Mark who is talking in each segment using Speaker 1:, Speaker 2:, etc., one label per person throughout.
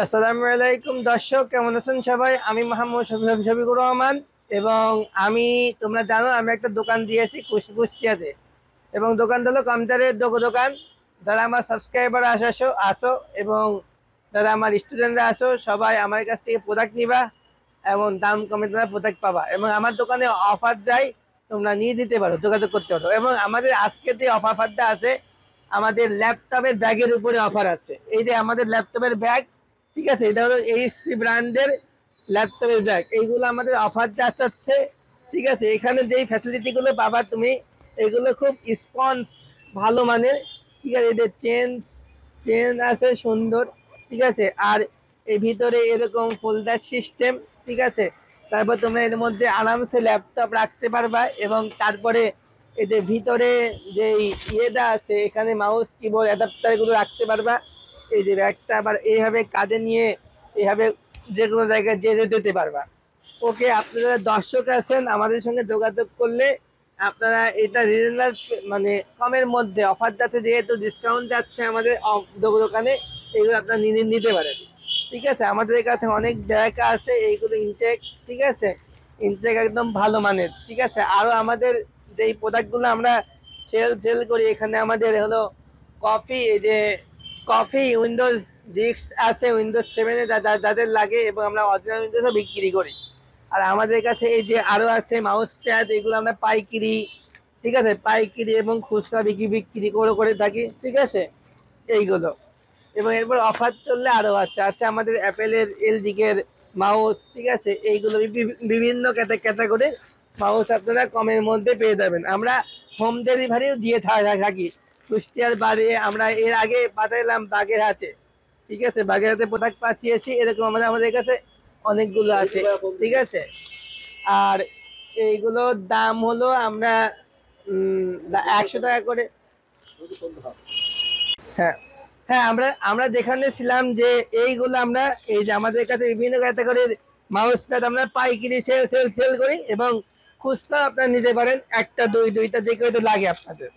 Speaker 1: আসসালামু আলাইকুম দর্শক, কেমন আছেন সবাই? আমি মোহাম্মদ শফিকুর রহমান এবং আমি তোমরা জানো আমি একটা দোকান দিয়েছি কুষ্টিয়াতে এবং দোকানটা হলো কম্পিউটারের দোকান। যারা আমার সাবস্ক্রাইবার আসো এবং যারা আমার স্টুডেন্টরা আসো, সবাই আমার কাছ থেকে প্রোডাক্ট নিবা এবং দাম কমে তোমরা প্রোডাক্ট পাবা এবং আমার দোকানে অফার যায়, তোমরা নিয়ে দিতে পারো, যোগাযোগ করতে পারো। এবং আমাদের আজকে যে অফারটা আছে, আমাদের ল্যাপটপের ব্যাগের উপরে অফার আছে। এই যে আমাদের ল্যাপটপের ব্যাগ, ঠিক আছে, এটা হলো এইচপি ব্র্যান্ডের ল্যাপটপের ব্যাগ। এইগুলো আমাদের অফারটা আসছে, ঠিক আছে। এখানে যেই ফ্যাসিলিটিগুলো পাবা তুমি, এগুলো খুব স্পঞ্জ ভালো মানের, ঠিক আছে। এদের চেন আছে সুন্দর, ঠিক আছে। আর এই ভিতরে এরকম ফোল্ডার সিস্টেম, ঠিক আছে। তারপর তোমরা এর মধ্যে আরামসে ল্যাপটপ রাখতে পারবা এবং তারপরে এদের ভিতরে যে ইয়েটা আছে, এখানে মাউস কিবোর্ড অ্যাডাপ্টার গুলো রাখতে পারবা। এই যে ব্যাগটা আবার এইভাবে কাঁধে নিয়ে এইভাবে যে কোনো জায়গায় যেতে পারবা। ওকে, আপনারা দর্শক আছেন, আমাদের সঙ্গে যোগাযোগ করলে আপনারা এটা রিজনেবল মানে কমের মধ্যে অফার যাচ্ছে, যেহেতু ডিসকাউন্ট যাচ্ছে আমাদের দোকানে, এগুলো আপনারা নিতে পারেন, ঠিক আছে। আমাদের কাছে অনেক ব্যাগ আছে, এইগুলো ইনটেক, ঠিক আছে। ইনটেক একদম ভালো মানের, ঠিক আছে। আরো আমাদের যে প্রোডাক্টগুলো আমরা সেল করি, এখানে আমাদের হলো কফি, এই যে কফি উইন্ডোজ ডিস্ক আছে, উইন্ডোজ 7 যাদের লাগে, এবং আমরা অরিজিনাল উইন্ডোজও বিক্রি করি। আর আমাদের কাছে এই যে আরো আছে মাউস প্যাড, এগুলো আমরা পাইকারি, ঠিক আছে, পাইকারি এবং খুচরা বিক্রি করে থাকি, ঠিক আছে, এইগুলো। এবং এরপর অফার চললে আরো আছে আমাদের অ্যাপেলের, এলজি-এর মাউস, ঠিক আছে। এইগুলো বিভিন্ন ক্যাটাগরির মাউস আপনারা কমের মধ্যে পেয়ে যাবেন। আমরা হোম ডেলিভারিও দিয়ে থাকি কুষ্টিয়ার বাড়ি। আমরা এর আগে পাঠাইলাম বাগেরহাটে, ঠিক আছে, বাগেরহাটে প্রোডাক্ট পাঠিয়েছি। এরকম আমাদের কাছে অনেকগুলো আছে, ঠিক আছে। আর এইগুলোর দাম হলো আমরা 100 টাকা করে। হ্যাঁ, হ্যাঁ, আমরা আমরা যেখানে ছিলাম যে এইগুলো আমরা, এই যে আমাদের কাছে বিভিন্ন ক্যাটাগরির মাউস প্যাড আমরা পাইকারি সেল করি এবং খুচরা আপনারা নিতে পারেন, একটা দুইটা যে কেউ লাগে আপনাদের।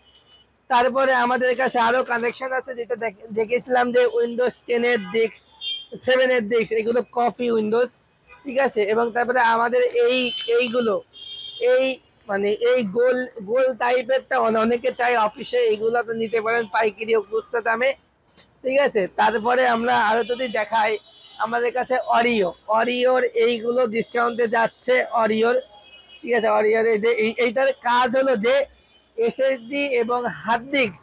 Speaker 1: তারপরে আমাদের কাছে আরো কানেকশন আছে, যেটা দেখেছিলাম যে উইন্ডোজ 10-এর ডিস্ক, 7-এর ডিস্ক, এগুলো কফি উইন্ডোজ, ঠিক আছে। এবং তারপরে আমাদের এইগুলো এই মানে এই গোল গোল টাইপেরটা অনেকে চাই অফিসে, এইগুলো আপনি নিতে পারেন পাইকারি ও খুচরা দামে, ঠিক আছে। তারপরে আমরা আরো যদি দেখাই, আমাদের কাছে অরিওর এইগুলো ডিসকাউন্টে যাচ্ছে, অরিওর, ঠিক আছে। অরিওর এই যে এইটার কাজ হলো যে এসএসডি এবং হার্ড ডিস্ক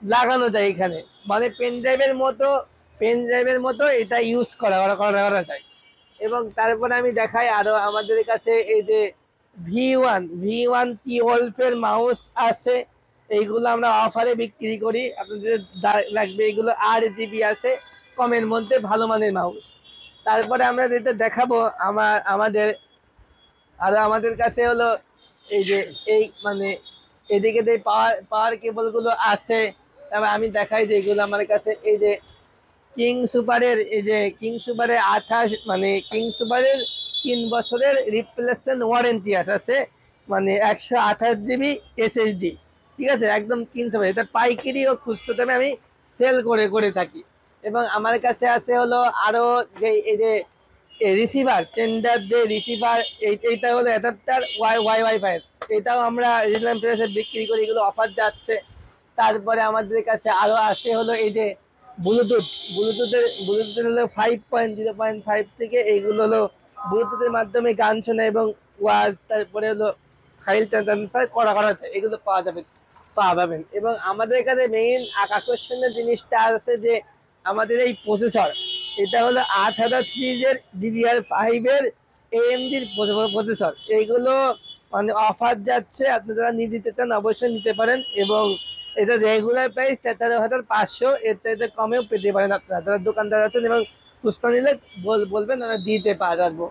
Speaker 1: লাগানো যায় এখানে, মানে পেন ড্রাইভের মতো এটা ইউজ করা যায়। এবং তারপরে আমি দেখাই আরো আমাদের কাছে এই যে ভি ওয়ান টি-ওয়েলভের মাউস আছে। এইগুলো আমরা অফারে বিক্রি করি, আপনাদের লাগবে এগুলো। 8 জিবি আছে, কমের মধ্যে ভালো মানের মাউস। তারপরে আমরা যেটা দেখাবো আমাদের আমাদের কাছে হলো এই যে এই মানে এদিকে যে পাওয়ার কেবল গুলো আছে। তারপর আমি দেখাই যে এগুলো আমার কাছে, এই যে কিং সুপারের 3 বছরের রিপ্লেসমেন্ট ওয়ারেন্টি আছে, মানে 128 জিবি এসএসডি, ঠিক আছে, একদম কিং সুপার। এটা পাইকারি ও খুচরো দামে আমি সেল করে থাকি। এবং আমার কাছে আছে হলো আরো যে এই যে রিসিভার, টেন্ডার যে রিসিভার, এইটা হলো অ্যাডাপ্টার ওয়াইফাই, এটাও আমরা রিলায়েন্স প্রাইসে বিক্রি করি, এগুলো অফার যাচ্ছে। তারপরে আমাদের কাছে আরো আছে হলো এই যে ব্লুটুথের হলো 5.0.5 থেকে, এইগুলো হলো ব্লুটুথের মাধ্যমে গান শোনা এবং ওয়াজ, তারপরে হলো ফাইল ট্রান্সফার করা যায়, এগুলো পাবেন। এবং আমাদের এখানে মেইন আকর্ষণীয় জিনিসটা আছে যে আমাদের এই প্রসেসর, এটা হলো 8000 সিরিজের DDR5-এর AMD-র প্রসেসর। এইগুলো মানে অফার যাচ্ছে, আপনারা নিতে চান অবশ্যই নিতে পারেন। এবং এটা রেগুলার প্রাইস 13,500, এর চাইতে কমেও পেতে পারেন আপনারা, যারা দোকানদার আছেন এবং খুচরা নিলে বলবেন, আমরা দিতে পারবো।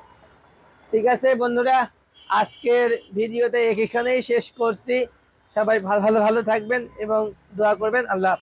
Speaker 1: ঠিক আছে বন্ধুরা, আজকের ভিডিওটা এখানেই শেষ করছি। সবাই ভালো ভালো থাকবেন এবং দোয়া করবেন। আল্লাহ।